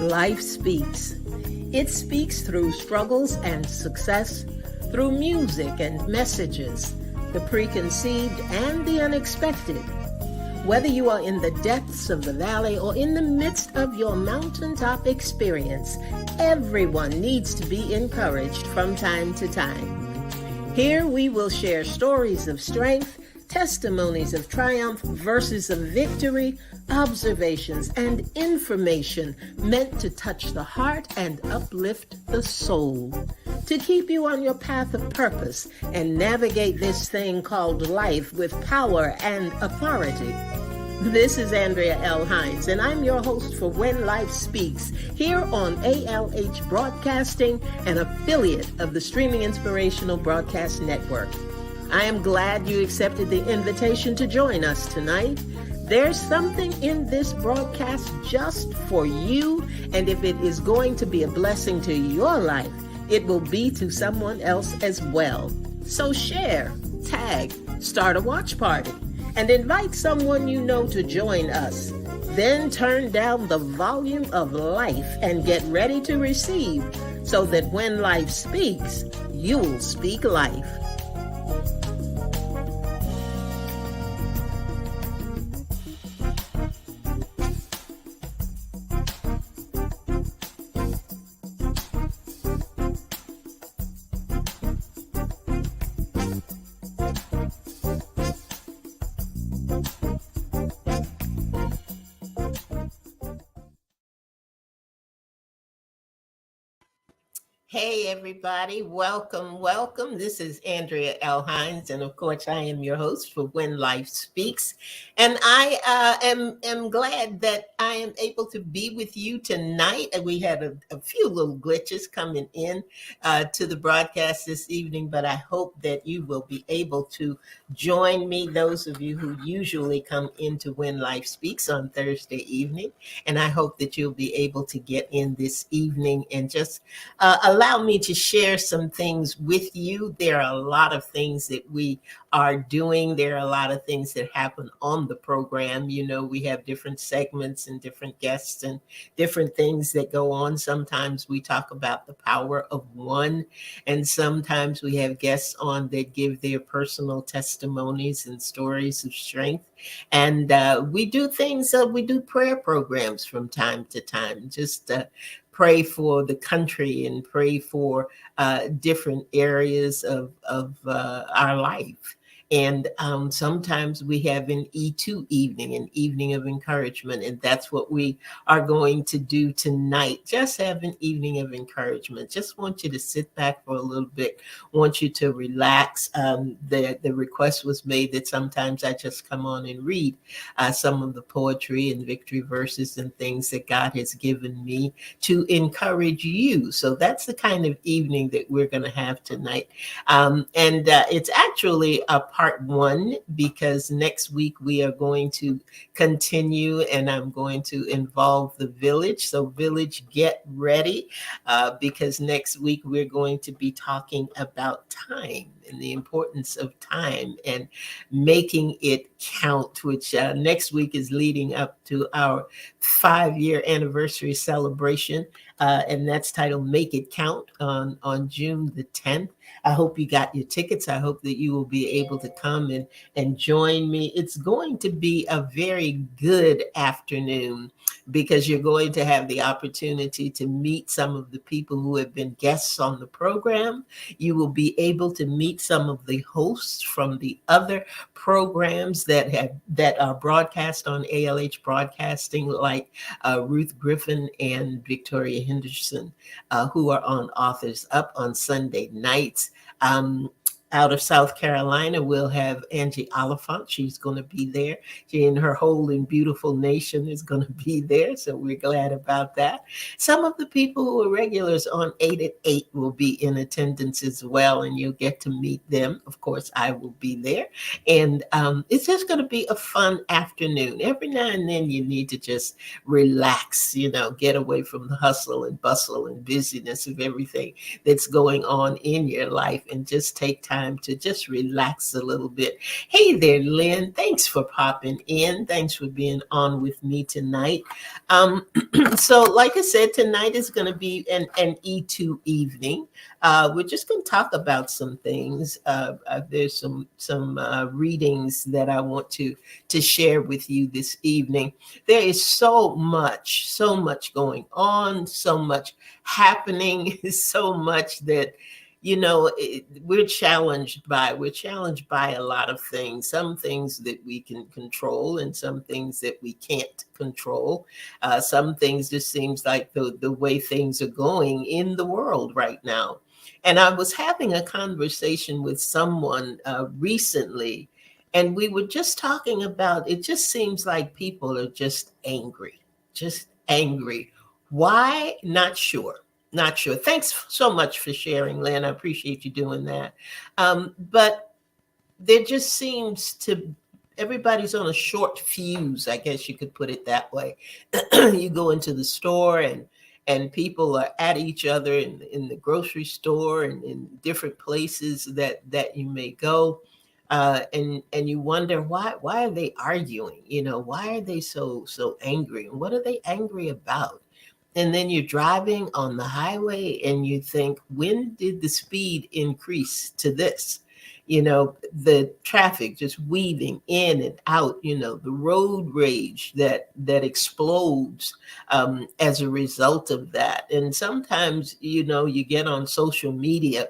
Life speaks. It speaks through struggles and success, through music and messages, the preconceived and the unexpected. Whether you are in the depths of the valley or in the midst of your mountaintop experience, everyone needs to be encouraged from time to time. Here we will share stories of strength, testimonies of triumph, verses of victory, observations, and information meant to touch the heart and uplift the soul, to keep you on your path of purpose and navigate this thing called life with power and authority. This is Andrea L. Hines, and I'm your host for When Life Speaks, here on ALH Broadcasting, an affiliate of the Streaming Inspirational Broadcast Network. I am glad you accepted the invitation to join us tonight. There's something in this broadcast just for you, and if it is going to be a blessing to your life, it will be to someone else as well. So share, tag, start a watch party, and invite someone you know to join us. Then turn down the volume of life and get ready to receive, so that when life speaks, you'll speak life. Hey, everybody. Welcome, welcome. This is Andrea L. Hines, and of course, I am your host for When Life Speaks. And I am glad that I am able to be with you tonight. And we had a few little glitches coming in to the broadcast this evening, but I hope that you will be able to join me, those of you who usually come into When Life Speaks on Thursday evening. And I hope that you'll be able to get in this evening and just allow me to share some things with you. There are a lot of things that we are doing. There are a lot of things that happen on the program. You know, we have different segments and different guests and different things that go on. Sometimes we talk about the power of one, and sometimes we have guests on that give their personal testimonies and stories of strength. And we do things, we do prayer programs from time to time, just pray for the country and pray for different areas of our life. And sometimes we have an E2 evening, an evening of encouragement. And that's what we are going to do tonight. Just have an evening of encouragement. Just want you to sit back for a little bit. Want you to relax. The request was made that sometimes I just come on and read some of the poetry and victory verses and things that God has given me to encourage you. So that's the kind of evening that we're going to have tonight. And it's actually a part one, because next week we are going to continue and I'm going to involve the village. So village, get ready, because next week we're going to be talking about time and the importance of time and making it count, which next week is leading up to our 5-year anniversary celebration. And that's titled Make It Count on June the 10th. I hope you got your tickets. I hope that you will be able to come and join me. It's going to be a very good afternoon because you're going to have the opportunity to meet some of the people who have been guests on the program. You will be able to meet some of the hosts from the other programs that are broadcast on ALH Broadcasting, like Ruth Griffin and Victoria Henderson, who are on Authors Up on Sunday nights. Out of South Carolina, we'll have Angie Oliphant. She's going to be there. She and her whole and beautiful nation is going to be there. So we're glad about that. Some of the people who are regulars on 8 at 8 will be in attendance as well, and you'll get to meet them. Of course, I will be there. And it's just going to be a fun afternoon. Every now and then you need to just relax, get away from the hustle and bustle and busyness of everything that's going on in your life and just take time time to just relax a little bit. Hey there, Lynn. Thanks for popping in. Thanks for being on with me tonight. Um, so, like I said, tonight is going to be an E2 evening. We're just going to talk about some things. There's some readings that I want to share with you this evening. There is so much going on, so much happening, so much that we're challenged by a lot of things. Some things that we can control, and some things that we can't control. Some things just seems like the way things are going in the world right now. And I was having a conversation with someone recently, and we were just talking about, it just seems like people are just angry. Why? Not sure. Not sure. Thanks so much for sharing, Lynn. I appreciate you doing that. But there just seems to, everybody's on a short fuse, I guess you could put it that way. You go into the store, and people are at each other in the grocery store and in different places that you may go. And you wonder, why are they arguing? Why are they so angry? And what are they angry about? And then you're driving on the highway and you think, when did the speed increase to this? The traffic just weaving in and out, the road rage that explodes as a result of that. And sometimes, you get on social media,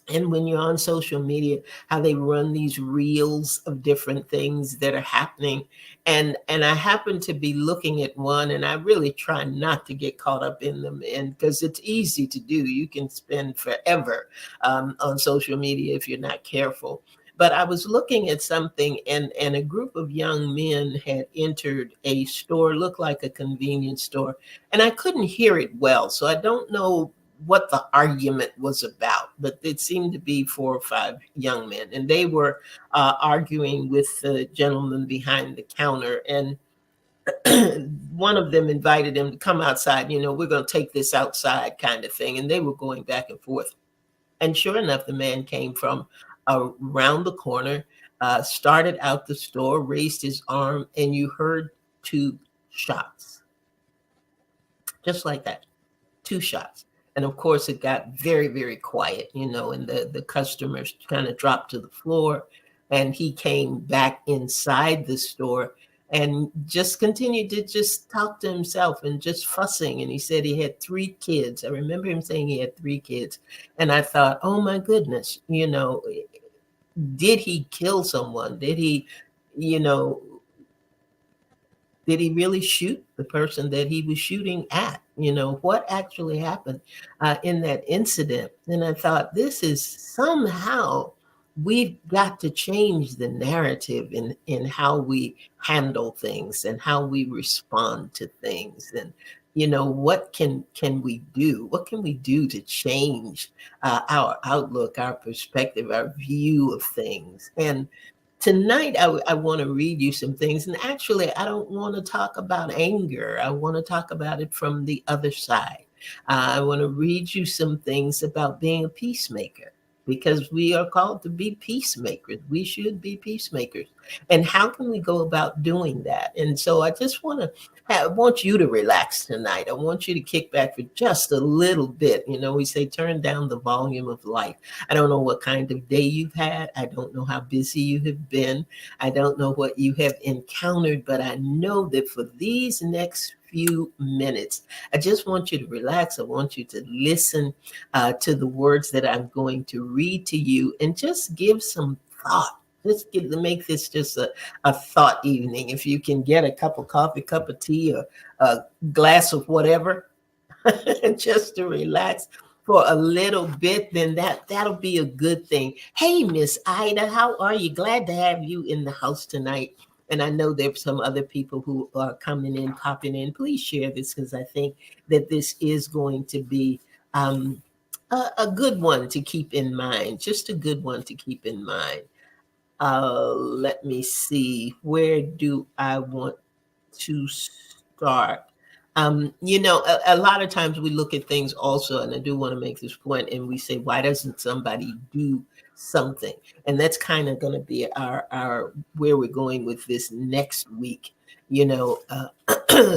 and when you're on social media, how they run these reels of different things that are happening. And I happen to be looking at one, and I really try not to get caught up in them, and because it's easy to do. You can spend forever on social media if you're not careful. But I was looking at something, and a group of young men had entered a store, looked like a convenience store, and I couldn't hear it well, so I don't know what the argument was about, but it seemed to be 4 or 5 young men, and they were arguing with the gentleman behind the counter. And one of them invited him to come outside. We're going to take this outside, kind of thing. And they were going back and forth. And sure enough, the man came from around the corner, started out the store, raised his arm, and you heard 2 shots, just like that. 2 shots. And of course, it got very, very quiet, and the customers kind of dropped to the floor. And he came back inside the store and just continued to just talk to himself and just fussing. And he said he had 3 kids. I remember him saying he had 3 kids. And I thought, oh my goodness, did he kill someone? You know, did he really shoot the person that he was shooting at? What actually happened in that incident? And I thought, this is somehow, we've got to change the narrative in how we handle things and how we respond to things. And what can we do? What can we do to change our outlook, our perspective, our view of things? And tonight, I want to read you some things. And actually, I don't want to talk about anger. I want to talk about it from the other side. I want to read you some things about being a peacemaker, because we are called to be peacemakers. We should be peacemakers. And how can we go about doing that? And so I just I want you to relax tonight. I want you to kick back for just a little bit. We say turn down the volume of life. I don't know what kind of day you've had. I don't know how busy you have been. I don't know what you have encountered, but I know that for these next few minutes, I just want you to relax. I want you to listen to the words that I'm going to read to you, and just give some thought. Make this just a thought evening. If you can get a cup of coffee, cup of tea, or a glass of whatever, just to relax for a little bit, then that'll be a good thing. Hey, Miss Ida, how are you? Glad to have you in the house tonight. And I know there's some other people who are coming in, popping in. Please share this, because I think that this is going to be a good one to keep in mind. Just a good one to keep in mind. Let me see. Where do I want to start? A lot of times we look at things also, and I do want to make this point, and we say, why doesn't somebody do something. And that's kind of going to be our where we're going with this next week. You know,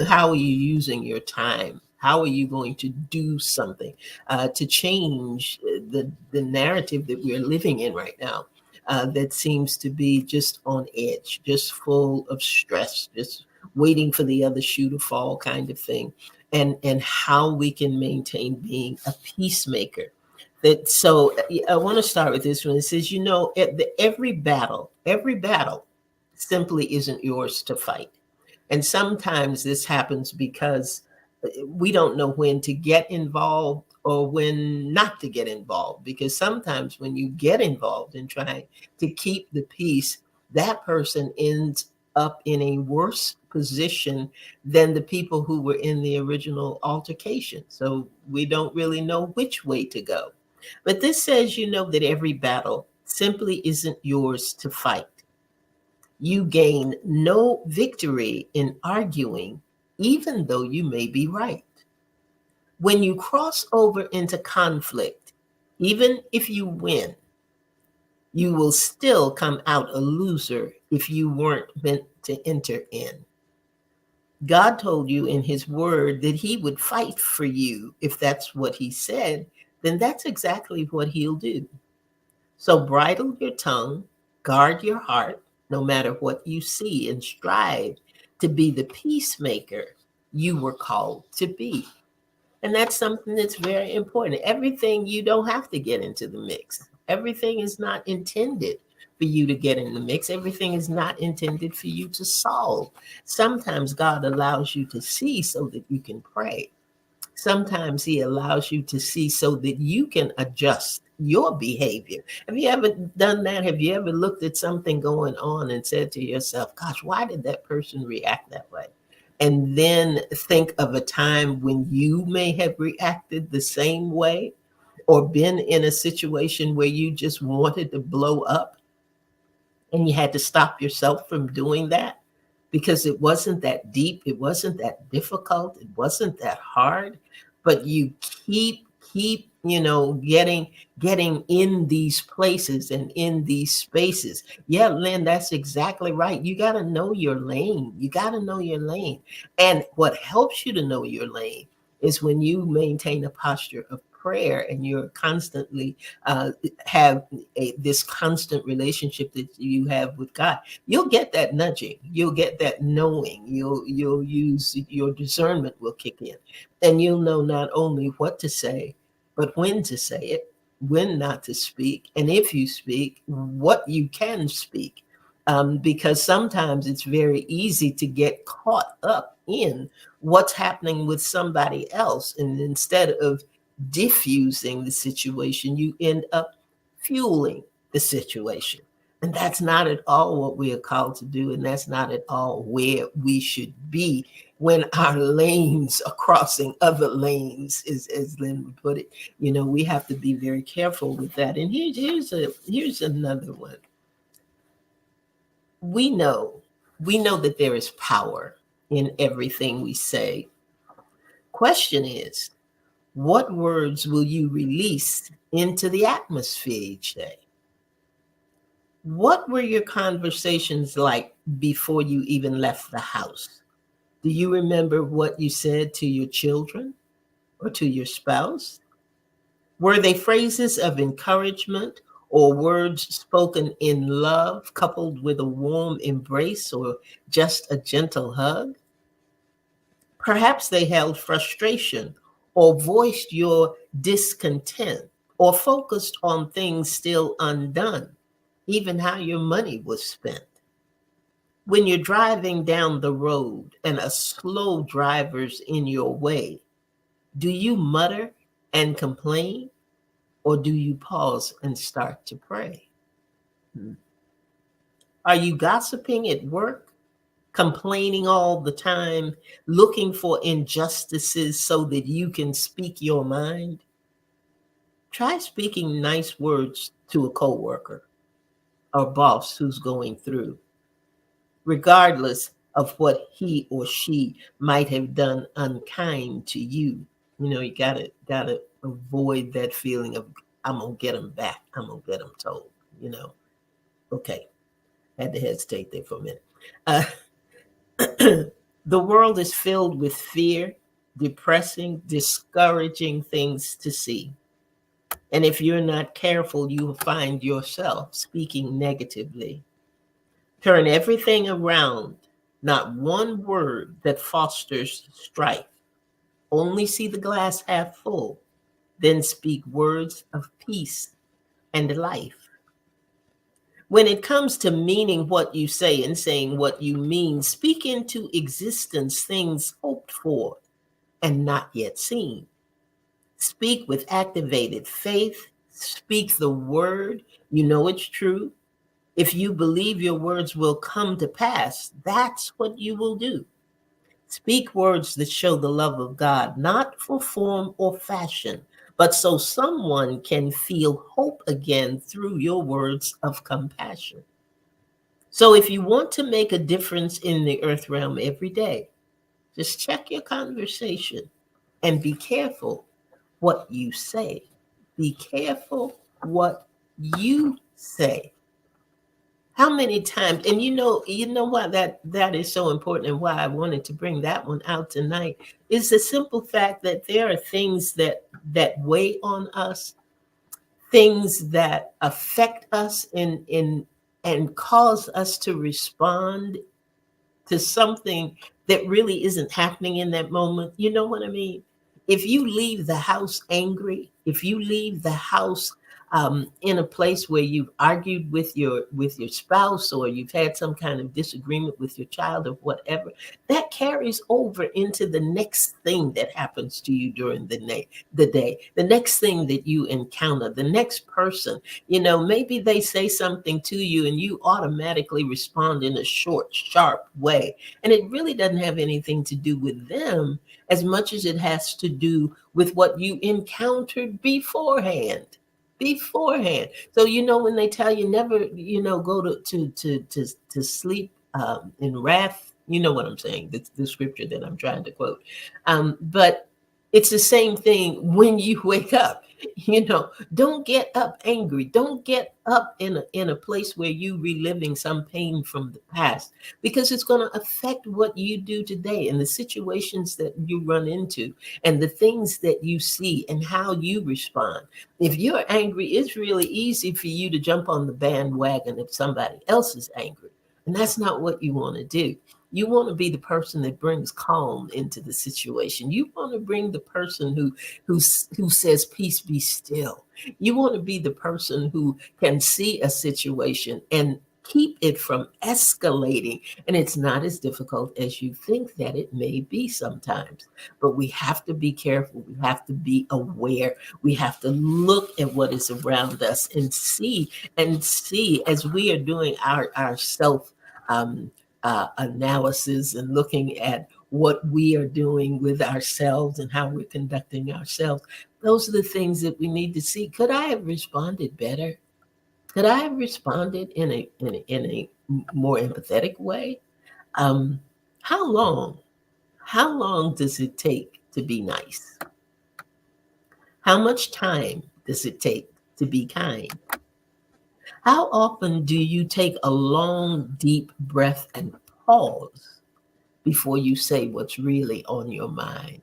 how are you using your time? How are you going to do something to change the narrative that we're living in right now? That seems to be just on edge, just full of stress, just waiting for the other shoe to fall, kind of thing. And how we can maintain being a peacemaker. That so I want to start with this one. It says, you know, every battle simply isn't yours to fight. And sometimes this happens because we don't know when to get involved or when not to get involved. Because sometimes when you get involved in trying to keep the peace, that person ends up in a worse position than the people who were in the original altercation. So we don't really know which way to go. But this says, you know, that every battle simply isn't yours to fight. You gain no victory in arguing, even though you may be right. When you cross over into conflict, even if you win, you will still come out a loser if you weren't meant to enter in. God told you in his word that he would fight for you. If that's what he said, then that's exactly what he'll do. So bridle your tongue, guard your heart, no matter what you see, and strive to be the peacemaker you were called to be. And that's something that's very important. Everything, you don't have to get into the mix. Everything is not intended for you to get in the mix. Everything is not intended for you to solve. Sometimes God allows you to see so that you can pray. Sometimes he allows you to see so that you can adjust your behavior. Have you ever done that? Have you ever looked at something going on and said to yourself, gosh, why did that person react that way? And then think of a time when you may have reacted the same way or been in a situation where you just wanted to blow up and you had to stop yourself from doing that because it wasn't that deep, it wasn't that difficult, it wasn't that hard, but you keep getting in these places and in these spaces. Yeah, Lynn, that's exactly right. You got to know your lane. You got to know your lane. And what helps you to know your lane is when you maintain a posture of prayer and you're constantly have this constant relationship that you have with God. You'll get that nudging. You'll get that knowing. You'll use your discernment will kick in, and you'll know not only what to say, but when to say it, when not to speak, and if you speak, what you can speak. Because sometimes it's very easy to get caught up in what's happening with somebody else, and instead of diffusing the situation, you end up fueling the situation. And that's not at all what we are called to do. And that's not at all where we should be when our lanes are crossing other lanes, as Lynn would put it. You know, we have to be very careful with that. And here's another one. We know, we know that there is power in everything we say. Question is, what words will you release into the atmosphere each day? What were your conversations like before you even left the house? Do you remember what you said to your children or to your spouse? Were they phrases of encouragement or words spoken in love, coupled with a warm embrace or just a gentle hug? Perhaps they held frustration or voiced your discontent or focused on things still undone, even how your money was spent. When you're driving down the road and a slow driver's in your way, do you mutter and complain, or do you pause and start to pray? Hmm. Are you gossiping at work, complaining all the time, looking for injustices so that you can speak your mind? Try speaking nice words to a coworker or boss who's going through, regardless of what he or she might have done unkind to you. You know, you gotta avoid that feeling of I'm gonna get them back. I'm gonna get them told. You know. Okay, had to hesitate there for a minute. Uh, the world is filled with fear, depressing, discouraging things to see. And if you're not careful, you will find yourself speaking negatively. Turn everything around, not one word that fosters strife. Only see the glass half full, then speak words of peace and life. When it comes to meaning what you say and saying what you mean, speak into existence things hoped for and not yet seen. Speak with activated faith. Speak the word. You know it's true. If you believe your words will come to pass, that's what you will do. Speak words that show the love of God, not for form or fashion, but so someone can feel hope again through your words of compassion. So if you want to make a difference in the earth realm every day, just check your conversation and be careful what you say. Be careful what you say. How many times, and you know why that is so important and why I wanted to bring that one out tonight is the simple fact that there are things that weigh on us, things that affect us in and cause us to respond to something that really isn't happening in that moment. You know what I mean? If you leave the house angry, if you leave the house in a place where you've argued with your spouse, or you've had some kind of disagreement with your child or whatever, that carries over into the next thing that happens to you during the next thing that you encounter, the next person. Maybe they say something to you and you automatically respond in a short, sharp way. And it really doesn't have anything to do with them as much as it has to do with what you encountered beforehand. Beforehand. So when they tell you never, go to sleep in wrath, you know what I'm saying, the scripture that I'm trying to quote. But it's the same thing when you wake up. Don't get up angry. Don't get up in a place where you reliving some pain from the past, because it's going to affect what you do today and the situations that you run into and the things that you see and how you respond. If you're angry, it's really easy for you to jump on the bandwagon if somebody else is angry. And that's not what you want to do. You want to be the person that brings calm into the situation. You want to bring the person who says, peace be still. You want to be the person who can see a situation and keep it from escalating. And it's not as difficult as you think that it may be sometimes. But we have to be careful. We have to be aware. We have to look at what is around us and see as we are doing our self analysis and looking at what we are doing with ourselves and how we're conducting ourselves. Those are the things that we need to see. Could I have responded better? Could I have responded in a more empathetic way? Um, how long? How long does it take to be nice? How much time does it take to be kind? How often do you take a long, deep breath and pause before you say what's really on your mind?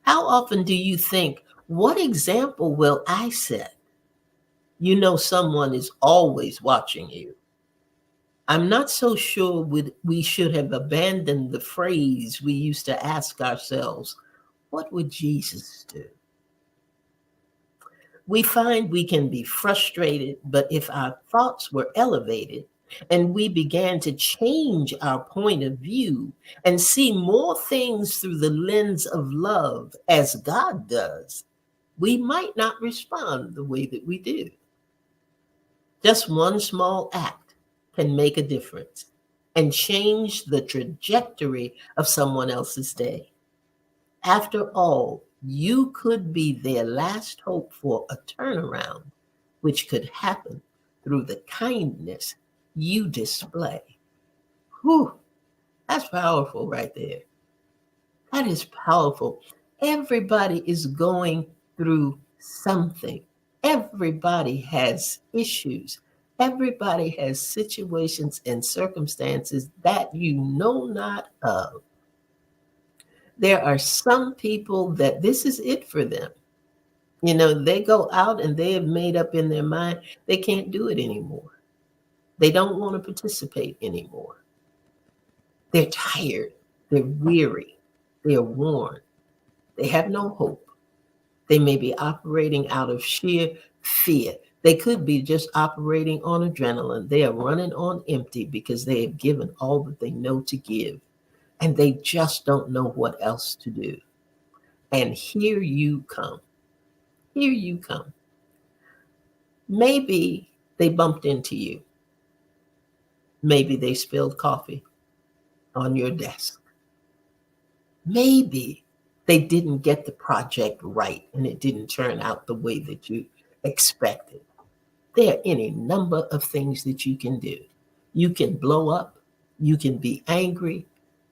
How often do you think, what example will I set? Someone is always watching you. I'm not so sure we should have abandoned the phrase we used to ask ourselves, what would Jesus do? We find we can be frustrated, but if our thoughts were elevated and we began to change our point of view and see more things through the lens of love as God does, we might not respond the way that we do. Just one small act can make a difference and change the trajectory of someone else's day. After all, you could be their last hope for a turnaround, which could happen through the kindness you display. Whew, that's powerful right there. That is powerful. Everybody is going through something. Everybody has issues. Everybody has situations and circumstances that you know not of. There are some people that this is it for them. They go out and they have made up in their mind they can't do it anymore. They don't want to participate anymore. They're tired. They're weary. They're worn. They have no hope. They may be operating out of sheer fear. They could be just operating on adrenaline. They are running on empty because they have given all that they know to give, and they just don't know what else to do. And here you come. Here you come. Maybe they bumped into you. Maybe they spilled coffee on your desk. Maybe they didn't get the project right and it didn't turn out the way that you expected. There are any number of things that you can do. You can blow up. You can be angry.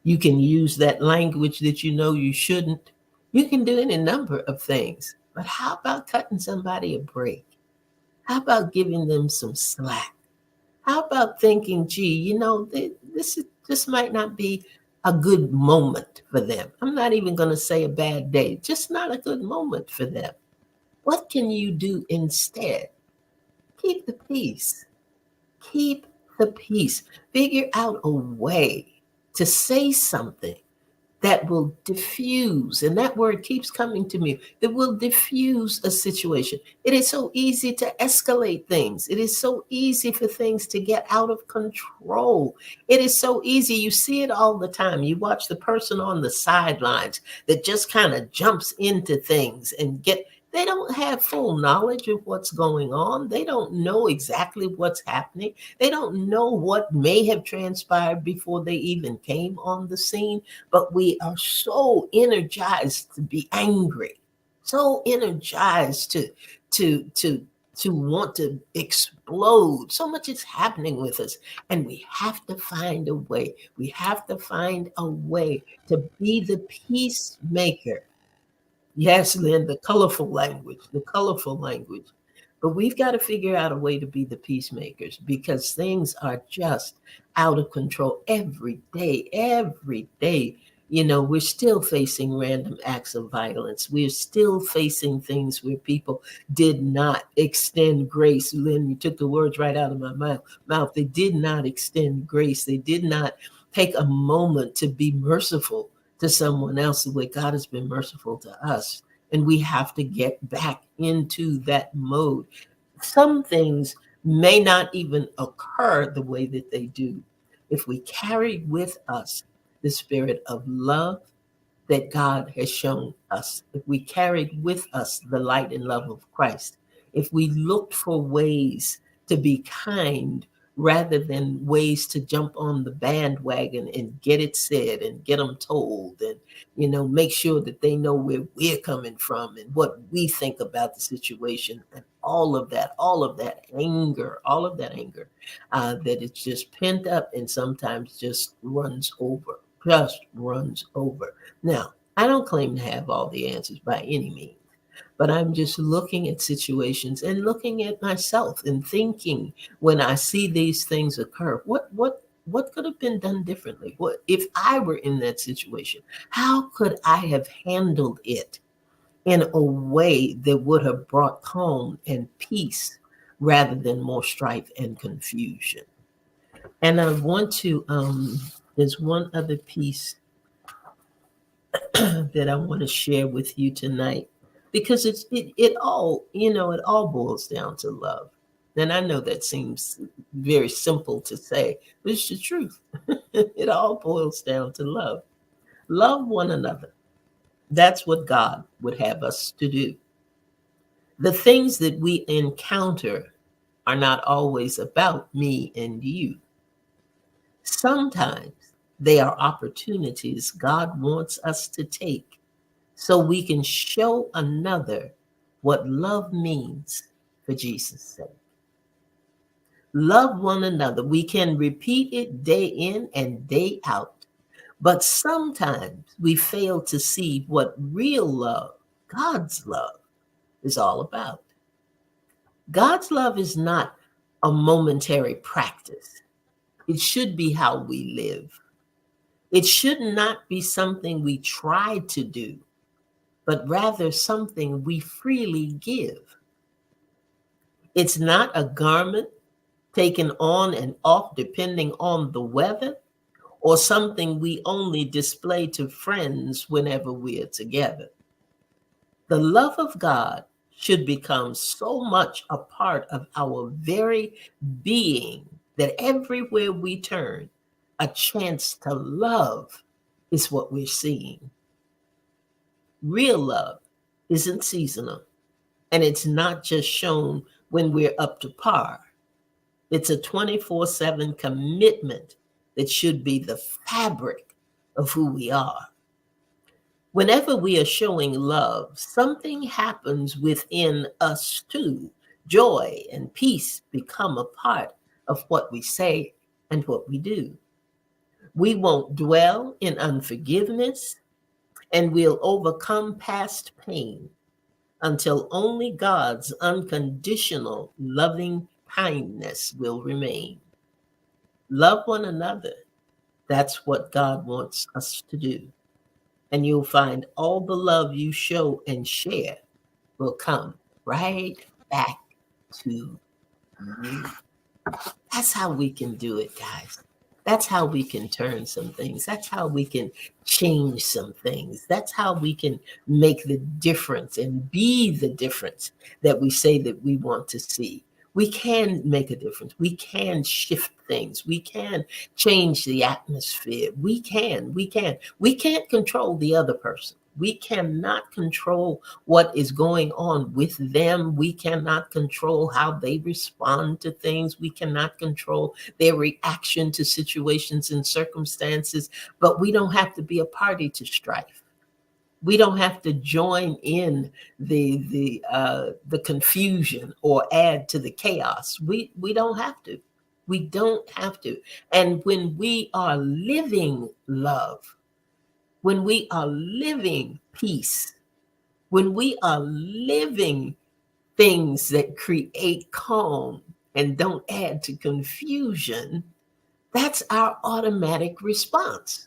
You can use that language that you know you shouldn't. You can do any number of things. But how about cutting somebody a break? How about giving them some slack? How about thinking, gee, this might not be a good moment for them. I'm not even going to say a bad day, just not a good moment for them. What can you do instead? Keep the peace. Keep the peace. Figure out a way to say something that will diffuse, and that word keeps coming to me, that will diffuse a situation. It is so easy to escalate things. It is so easy for things to get out of control. It is so easy. You see it all the time. You watch the person on the sidelines that just kind of jumps into things and they don't have full knowledge of what's going on. They don't know exactly what's happening. They don't know what may have transpired before they even came on the scene. But we are so energized to be angry, so energized to want to explode. So much is happening with us, and we have to find a way. We have to find a way to be the peacemaker. Yes, Lynn, the colorful language, the colorful language. But we've got to figure out a way to be the peacemakers because things are just out of control every day, every day. We're still facing random acts of violence. We're still facing things where people did not extend grace. Lynn, you took the words right out of my mouth. They did not extend grace. They did not take a moment to be merciful to someone else the way God has been merciful to us. And we have to get back into that mode. Some things may not even occur the way that they do if we carry with us the spirit of love that God has shown us, if we carried with us the light and love of Christ, if we looked for ways to be kind rather than ways to jump on the bandwagon and get it said and get them told and make sure that they know where we're coming from and what we think about the situation and all of that anger that it's just pent up and sometimes just runs over. Now, I don't claim to have all the answers by any means, but I'm just looking at situations and looking at myself and thinking when I see these things occur, what could have been done differently? What if I were in that situation? How could I have handled it in a way that would have brought calm and peace rather than more strife and confusion? And I want to there's one other piece that I want to share with you tonight because it all boils down to love. And I know that seems very simple to say, but it's the truth. It all boils down to love. Love one another. That's what God would have us to do. The things that we encounter are not always about me and you. Sometimes they are opportunities God wants us to take so we can show another what love means for Jesus' sake. Love one another. We can repeat it day in and day out, but sometimes we fail to see what real love, God's love, is all about. God's love is not a momentary practice. It should be how we live. It should not be something we try to do, but rather something we freely give. It's not a garment taken on and off depending on the weather, or something we only display to friends whenever we're together. The love of God should become so much a part of our very being that everywhere we turn, a chance to love is what we're seeing. Real love isn't seasonal, and it's not just shown when we're up to par. It's a 24/7 commitment that should be the fabric of who we are. Whenever we are showing love, something happens within us too. Joy and peace become a part of what we say and what we do. We won't dwell in unforgiveness, and we'll overcome past pain until only God's unconditional loving kindness will remain. Love one another. That's what God wants us to do. And you'll find all the love you show and share will come right back to you. That's how we can do it, guys. That's how we can turn some things. That's how we can change some things. That's how we can make the difference and be the difference that we say that we want to see. We can make a difference. We can shift things. We can change the atmosphere. We can't control the other person. We cannot control what is going on with them. We cannot control how they respond to things. We cannot control their reaction to situations and circumstances, but we don't have to be a party to strife. We don't have to join in the confusion or add to the chaos. We don't have to. We don't have to. And when we are living love, when we are living peace, when we are living things that create calm and don't add to confusion, that's our automatic response.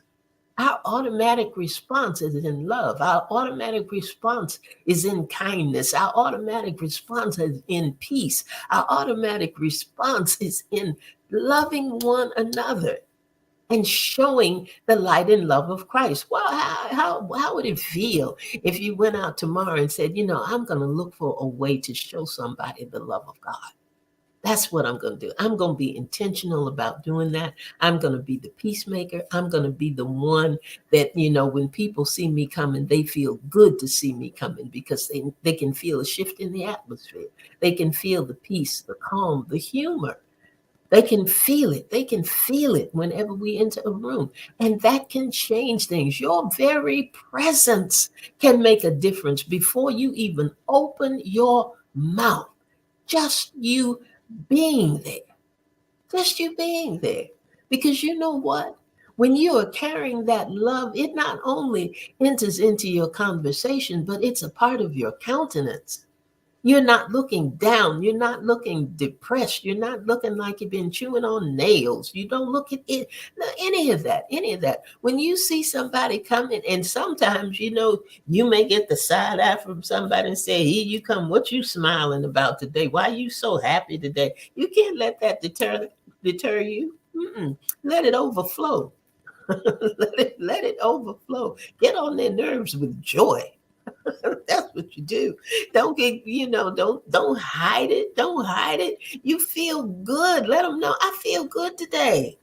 Our automatic response is in love. Our automatic response is in kindness. Our automatic response is in peace. Our automatic response is in loving one another and showing the light and love of Christ. Well, how would it feel if you went out tomorrow and said, I'm going to look for a way to show somebody the love of God? That's what I'm going to do. I'm going to be intentional about doing that. I'm going to be the peacemaker. I'm going to be the one that, when people see me coming, they feel good to see me coming because they can feel a shift in the atmosphere. They can feel the peace, the calm, the humor. They can feel it. They can feel it whenever we enter a room. And that can change things. Your very presence can make a difference before you even open your mouth. Just you being there. Just you being there. Because you know what? When you are carrying that love, it not only enters into your conversation, but it's a part of your countenance. You're not looking down. You're not looking depressed. You're not looking like you've been chewing on nails. You don't look at it, any of that, When you see somebody coming, and sometimes, you may get the side eye from somebody and say, here you come. What you smiling about today? Why are you so happy today? You can't let that deter you. Let it overflow. let it overflow. Get on their nerves with joy. That's what you do. Don't get, don't hide it. Don't hide it. You feel good. Let them know I feel good today.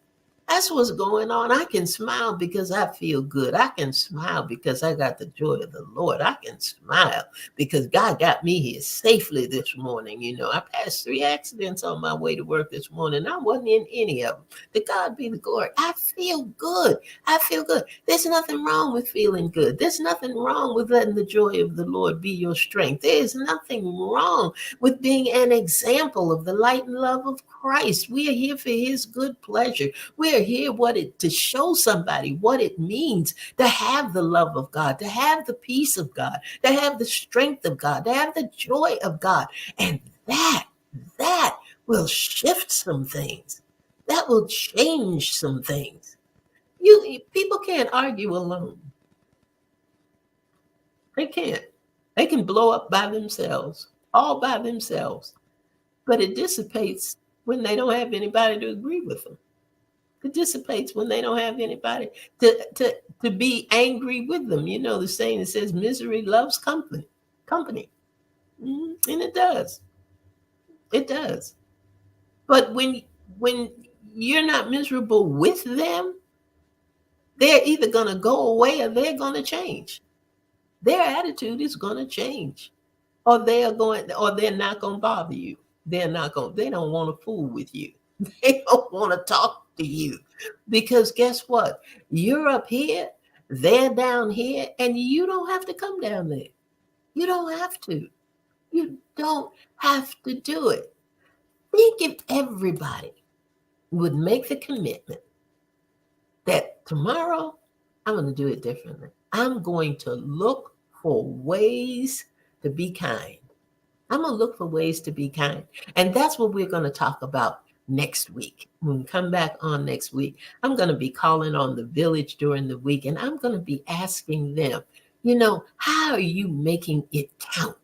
That's what's going on. I can smile because I feel good. I can smile because I got the joy of the Lord. I can smile because God got me here safely this morning. I passed 3 accidents on my way to work this morning. I wasn't in any of them. To God be the glory. I feel good. I feel good. There's nothing wrong with feeling good. There's nothing wrong with letting the joy of the Lord be your strength. There's nothing wrong with being an example of the light and love of Christ. We are here for his good pleasure. We're here to show somebody what it means to have the love of God, to have the peace of God, to have the strength of God, to have the joy of God. And that That will shift some things. That will change some things. People can't argue alone. They can't. They can blow up by themselves, all by themselves. But it dissipates when they don't have anybody to agree with them. It dissipates when they don't have anybody to be angry with them. You know the saying that says misery loves company. Company. And it does. It does. But when you're not miserable with them, they're either gonna go away or they're gonna change. Their attitude is gonna change. Or they're not gonna bother you. They don't want to fool with you. They don't want to talk to you. Because guess what? You're up here, they're down here, and you don't have to come down there. You don't have to. You don't have to do it. Think if everybody would make the commitment that tomorrow I'm going to do it differently. I'm going to look for ways to be kind. I'm going to look for ways to be kind. And that's what we're going to talk about next week. When we come back on next week, I'm going to be calling on the village during the week and I'm going to be asking them, how are you making it count?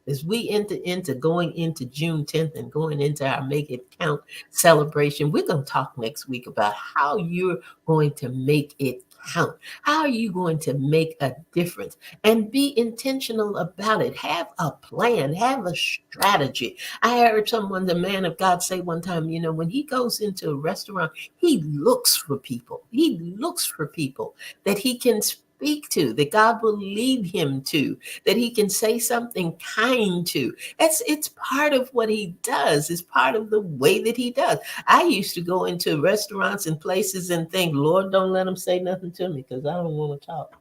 As we enter into going into June 10th and going into our Make It Count celebration, we're going to talk next week about how you're going to make it count. How are you going to make a difference? And be intentional about it. Have a plan, have a strategy. I heard someone, the man of God, say one time, when he goes into a restaurant, he looks for people. He looks for people that he can speak to, that God will lead him to, that he can say something kind to. It's part of what he does. It's part of the way that he does. I used to go into restaurants and places and think, Lord, don't let them say nothing to me because I don't want to talk.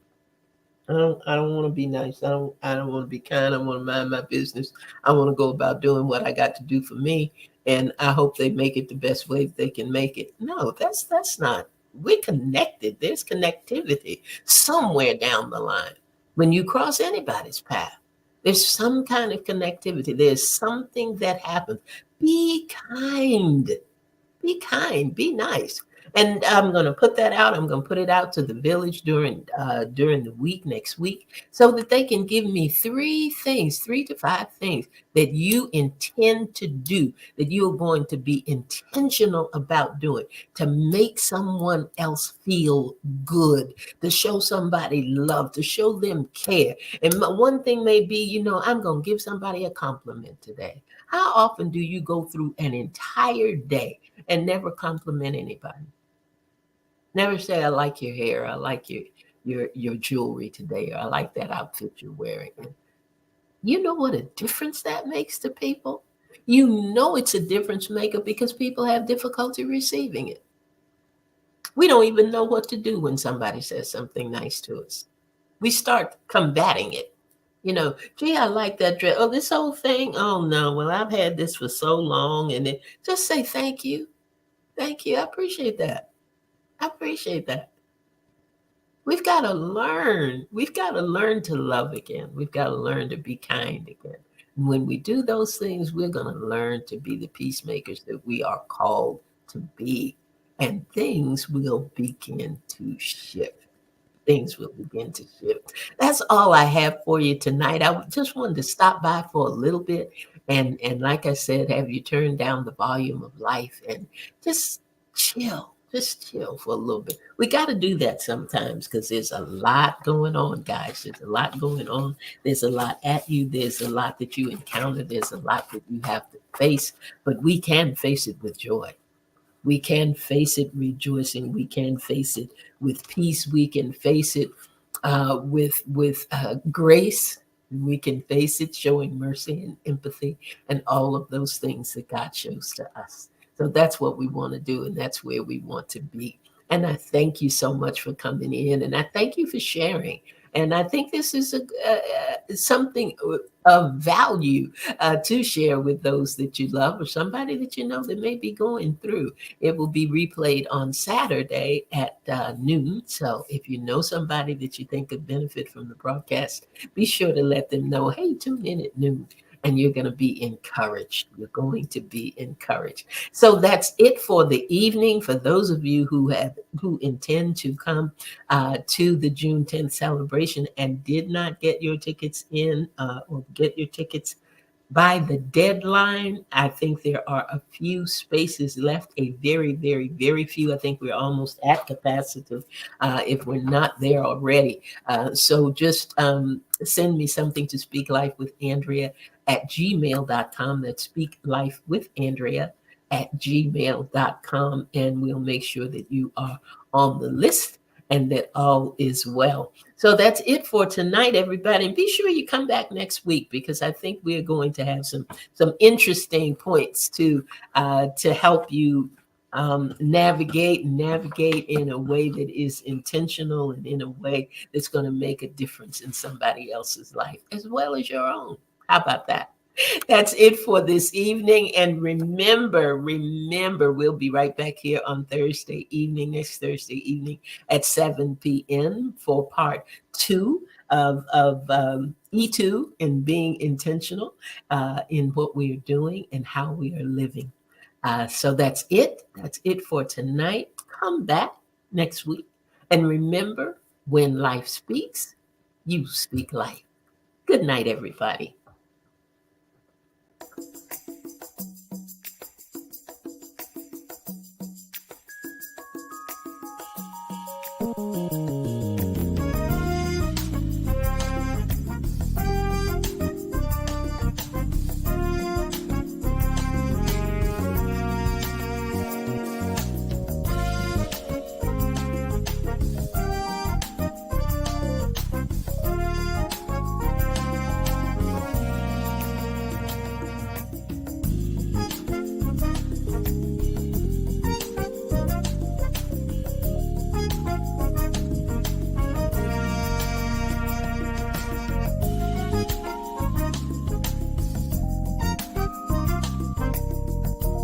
I don't want to be nice. I don't want to be kind. I want to mind my business. I want to go about doing what I got to do for me. And I hope they make it the best way they can make it. No, that's not. We're connected. There's connectivity somewhere down the line. When you cross anybody's path, there's some kind of connectivity. There's something that happens. Be kind. Be kind, be nice. And I'm going to put that out. I'm going to put it out to the village during the week next week so that they can give me 3 to 5 things that you intend to do, that you're going to be intentional about doing to make someone else feel good, to show somebody love, to show them care. And one thing may be, I'm going to give somebody a compliment today. How often do you go through an entire day and never compliment anybody? Never say, I like your hair, I like your jewelry today, or I like that outfit you're wearing. You know what a difference that makes to people? You know it's a difference maker because people have difficulty receiving it. We don't even know what to do when somebody says something nice to us. We start combating it. Gee, I like that dress. Oh, this whole thing. Oh no, well, I've had this for so long. And then just say thank you. Thank you. I appreciate that. I appreciate that. We've got to learn. We've got to learn to love again. We've got to learn to be kind again. And when we do those things, we're going to learn to be the peacemakers that we are called to be. And things will begin to shift. Things will begin to shift. That's all I have for you tonight. I just wanted to stop by for a little bit and like I said, have you turn down the volume of life and just chill. Just chill for a little bit. We got to do that sometimes because there's a lot going on, guys. There's a lot going on. There's a lot at you. There's a lot that you encounter. There's a lot that you have to face, but we can face it with joy. We can face it rejoicing. We can face it with peace. We can face it with grace. We can face it showing mercy and empathy and all of those things that God shows to us. So that's what we want to do, and that's where we want to be. And I thank you so much for coming in, and I thank you for sharing. And I think this is something of value to share with those that you love or somebody that you know that may be going through. It will be replayed on Saturday at noon. So if you know somebody that you think could benefit from the broadcast, be sure to let them know, hey, tune in at noon. and you're going to be encouraged. You're going to be encouraged. So that's it for the evening. For those of you who intend to come to the June 10th celebration and did not get your tickets in or get your tickets by the deadline, I think there are a few spaces left, a very, very, very few. I think we're almost at capacity if we're not there already. So just send me something to Speak Life with Andrea at gmail.com. That's Speak Life with Andrea at gmail.com. And we'll make sure that you are on the list and that all is well. So that's it for tonight, everybody. And be sure you come back next week, because I think we're going to have some interesting points to help you navigate in a way that is intentional and in a way that's going to make a difference in somebody else's life as well as your own. How about that? That's it for this evening. And remember, we'll be right back here on next Thursday evening at 7 p.m. for part 2 of E2 and being intentional in what we are doing and how we are living. So that's it. That's it for tonight. Come back next week. And remember, when life speaks, you speak life. Good night, everybody.